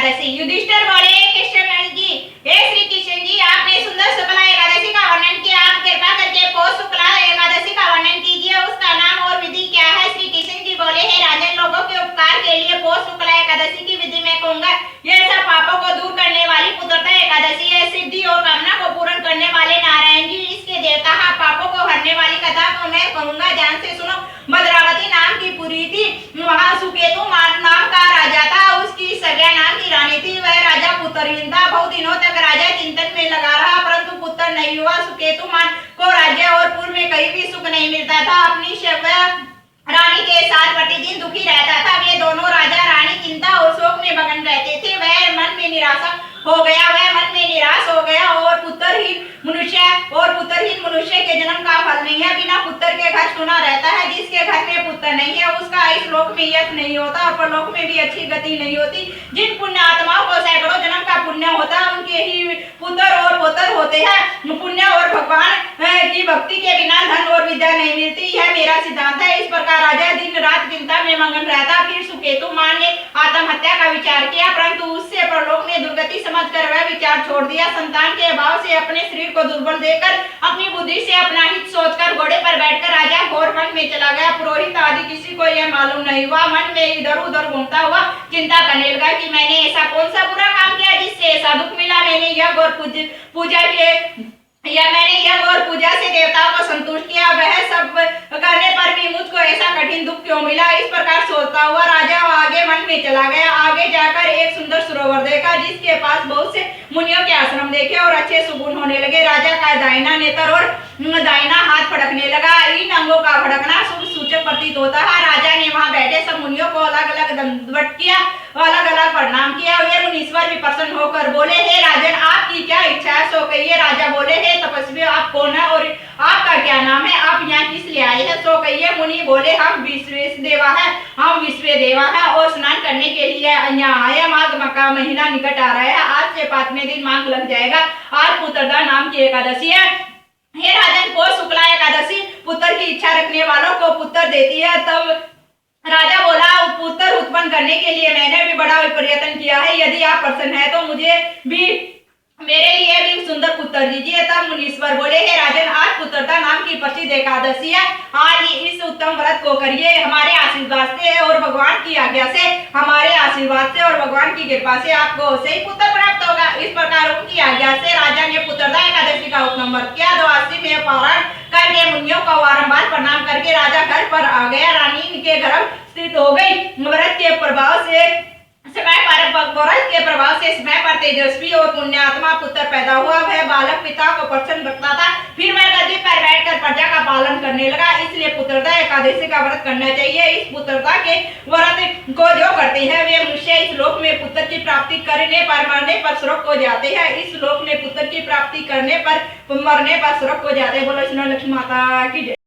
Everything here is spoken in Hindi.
एकादशी। युधिष्ठिर बोले, कृष्ण जी, हे श्री कृष्ण जी, आपने सुंदर शुक्ला एकादशी का वर्णन किया, आप कृपा करके पौष शुक्ला एकादशी का वर्णन कीजिए, उसका नाम और विधि क्या है। श्री कृष्ण जी बोले, हे राजन, लोगों के उपकार के लिए पौष शुक्ला एकादशी की विधि मैं कहूंगा। यह सब पापों को दूर करने वाली पुत्रदा एकादशी है, सिद्धि और कामना को पूर्ण करने वाले नारायण जी इसके देवता है। पापों को हरने वाली कथा को मैं कहूंगा, ध्यान से सुनो। भद्रावती नाम की पुरी थी, वहां सुकेतु नाम का राजा था, उसकी सव्या नाम की रानी थी। वह राजा पुत्रहीन था। बहुत दिनों तक राजा चिंतन में लगा रहा, परंतु पुत्र नहीं हुआ। सुकेतु मान को राज्य और पूर्व में कहीं भी सुख नहीं मिलता था। अपनी सव्या रानी के साथ प्रतिदिन दुखी रहता था। वे दोनों राजा रानी चिंता और शोक में मगन रहते थे। वह मन में निराश हो गया और पुत्रहीन मनुष्य के जन्म का फल नहीं है। बिना पुत्र के घर सुना रहता है। जिसके घर में पुत्र नहीं है उसका इस लोक में यश नहीं होता और परलोक में भी अच्छी गति नहीं होती। जिन पुण्य आत्माओं को सैकड़ों जन्म का पुण्य होता है उनके ही पुत्र और पौत्र होते हैं। पुण्य और भगवान की भक्ति के बिना धन और विद्या नहीं मिलती, यह मेरा सिद्धांत है। इस प्रकार राजा दिन रात चिंता में मगन रहता। फिर सुकेतु मान ने आत्महत्या का विचार किया, परंतु उससे परलोक में दुर्गति समझकर वह विचार छोड़ दिया। संतान के अभाव से अपने शरीर को दुर्बल देखकर अपनी बुद्धि से अपना हित सोचकर घोड़े पर बैठकर राजा घोर वन में चला गया। पुरोहित आदि किसी को यह मालूम नहीं हुआ। मन में इधर उधर घूमता हुआ चिंता करने लगा कि मैंने ऐसा कौन सा बुरा काम किया जिससे ऐसा दुख मिला। मैंने यज्ञ और पूजा से देवताओं को संतुष्ट किया, वह सब करने पर भी मुझको ऐसा कठिन दुख क्यों मिला। इस प्रकार सोचता हुआ राजा आगे वन में चला गया। आगे जाकर एक सुंदर सरोवर देखा जिसके पास बहुत से मुनियों के आश्रम देखे और अच्छे सुगुन होने लगे। राजा का दाहिना नेत्र और दाहिना हाथ फड़कने लगा। इन अंगों का फड़कना शुभ सूचक प्रतीत होता है। राजा ने वहां बैठे सब मुनियों को अलग अलग दंडवत किया, अलग अलग प्रणाम किया। वे मुनीश्वर भी प्रसन्न होकर बोले, हे राजन, आपकी क्या इच्छा है सो कहिए। राजा बोले, हे तपस्वी, आप कौन है और आपका क्या नाम है? आप यहाँ किस लिए आए हैं सो कहिए। मुनि बोले, हम विश्वेदेवा है और स्नान करने के लिए यहाँ आए। माघ का महीना निकट आ रहा है, आज से 5वें दिन माघ लग जाएगा। आज पुत्रदा नाम की एकादशी है। हे राजन, पौष शुक्ला एकादशी पुत्र की इच्छा रखने वालों को पुत्र देती है। तब राजा बोला, पुत्र उत्पन्न करने के लिए मैंने भी बड़ा प्रयत्न किया है। यदि आप प्रसन्न है तो मेरे लिए भी सुंदर पुत्र दीजिए। तब मुनीश्वर बोले, हे राजन, आज पुत्रदा नाम की प्रसिद्ध एकादशी है। आज इस उत्तम व्रत को करिए। हमारे आशीर्वाद से और भगवान की आज्ञा से, हमारे आशीर्वाद से और भगवान की कृपा से आपको सही पुत्र प्राप्त होगा। इस प्रकार उनकी आज्ञा से राजा ने पुत्रदा एकादशी का उत्तम व्रत किया। द्वादशी में पारण करके मुनियों को बारंबार प्रणाम करके राजा घर पर आ गया। रानी के गर्भ स्थित हो गई। व्रत के प्रभाव से समय पर तेजस्वी और पुण्यात्मा पुत्र पैदा हुआ। वह बालक पिता को प्रसन्न रखता था। फिर वह गद्दी पर बैठकर प्रजा का पालन करने लगा। इसलिए पुत्रदा एकादशी का व्रत करना चाहिए। इस पुत्रदा के व्रत को जो करते हैं वे मनुष्य इस लोक में पुत्र की प्राप्ति करने पर मरने पर स्वर्ग को जाते हैं। इस लोक में पुत्र की प्राप्ति करने पर मरने पर स्वर्ग को जाते हैं। बोलो लक्ष्मी माता की जय।